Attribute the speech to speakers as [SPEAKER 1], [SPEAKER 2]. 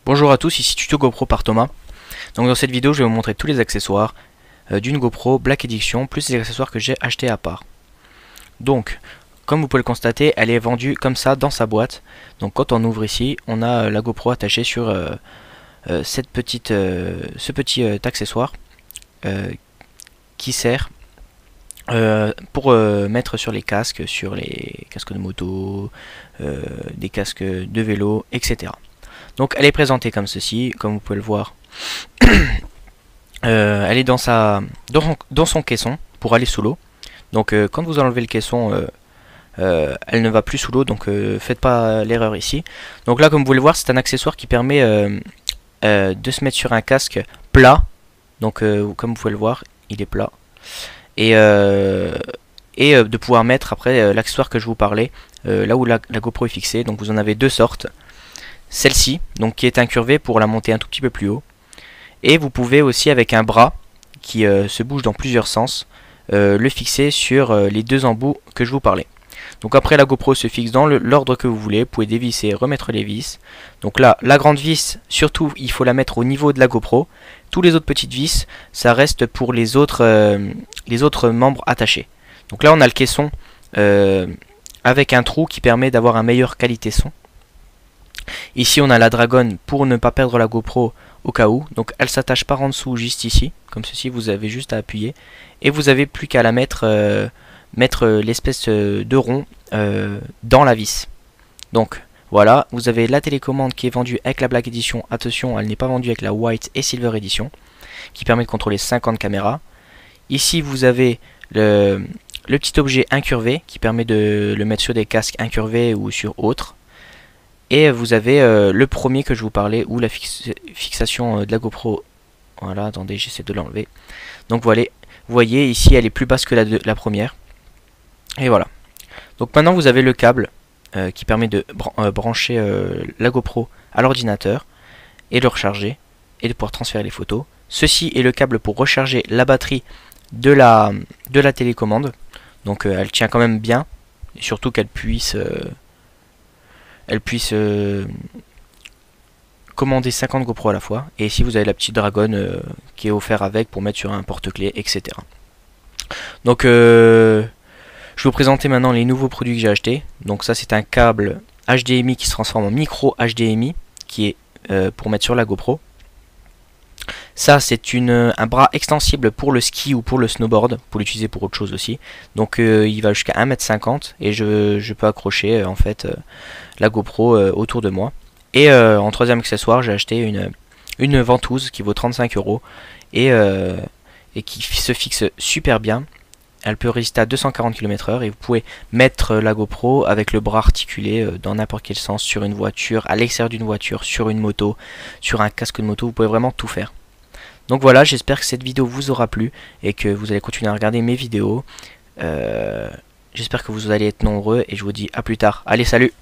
[SPEAKER 1] Bonjour à tous, ici Tuto GoPro par Thomas. Donc dans cette vidéo je vais vous montrer tous les accessoires d'une GoPro Black Edition plus les accessoires que j'ai achetés à part. Donc comme vous pouvez le constater, elle est vendue comme ça dans sa boîte. Donc quand on ouvre ici, on a la GoPro attachée sur ce petit accessoire qui sert pour mettre sur les casques de moto, des casques de vélo, etc. Donc elle est présentée comme ceci, comme vous pouvez le voir. Elle est dans son caisson pour aller sous l'eau. Donc quand vous enlevez le caisson, elle ne va plus sous l'eau, donc faites pas l'erreur ici. Donc là, comme vous pouvez le voir, c'est un accessoire qui permet de se mettre sur un casque plat. Donc comme vous pouvez le voir, il est plat. Et de pouvoir mettre après l'accessoire que je vous parlais, là où la GoPro est fixée. Donc vous en avez deux sortes. Celle-ci, donc qui est incurvée pour la monter un tout petit peu plus haut. Et vous pouvez aussi avec un bras qui se bouge dans plusieurs sens, le fixer sur les deux embouts que je vous parlais. Donc après la GoPro se fixe dans l'ordre que vous voulez, vous pouvez dévisser, remettre les vis. Donc là, la grande vis, surtout il faut la mettre au niveau de la GoPro. Tous les autres petites vis, ça reste pour les autres membres attachés. Donc là on a le caisson avec un trou qui permet d'avoir une meilleure qualité son. Ici on a la dragonne pour ne pas perdre la GoPro au cas où. Donc elle s'attache par en dessous juste ici, comme ceci, vous avez juste à appuyer. Et vous avez plus qu'à la mettre l'espèce de rond dans la vis. Donc voilà, vous avez la télécommande qui est vendue avec la Black Edition. Attention, elle n'est pas vendue avec la White et Silver Edition, qui permet de contrôler 50 caméras. Ici vous avez le petit objet incurvé qui permet de le mettre sur des casques incurvés ou sur autres. Et vous avez le premier que je vous parlais, ou la fixation de la GoPro. Voilà, attendez, j'essaie de l'enlever. Donc voilà, vous voyez ici elle est plus basse que la première. Et voilà. Donc maintenant vous avez le câble qui permet de brancher la GoPro à l'ordinateur et de le recharger et de pouvoir transférer les photos. Ceci est le câble pour recharger la batterie de la télécommande. Donc elle tient quand même bien, et surtout qu'elle puisse commander 50 GoPro à la fois. Et ici vous avez la petite dragonne qui est offerte avec pour mettre sur un porte-clés, etc. Donc je vais vous présenter maintenant les nouveaux produits que j'ai achetés. Donc ça c'est un câble HDMI qui se transforme en micro HDMI qui est pour mettre sur la GoPro. Ça c'est un bras extensible pour le ski ou pour le snowboard, pour l'utiliser pour autre chose aussi. Donc il va jusqu'à 1,50 m et je peux accrocher en fait la GoPro autour de moi. Et en troisième accessoire j'ai acheté une ventouse qui vaut 35 € et qui se fixe super bien. Elle peut résister à 240 km/h et vous pouvez mettre la GoPro avec le bras articulé dans n'importe quel sens, sur une voiture, à l'extérieur d'une voiture, sur une moto, sur un casque de moto, vous pouvez vraiment tout faire. Donc voilà, j'espère que cette vidéo vous aura plu et que vous allez continuer à regarder mes vidéos. J'espère que vous allez être nombreux et je vous dis à plus tard. Allez, salut!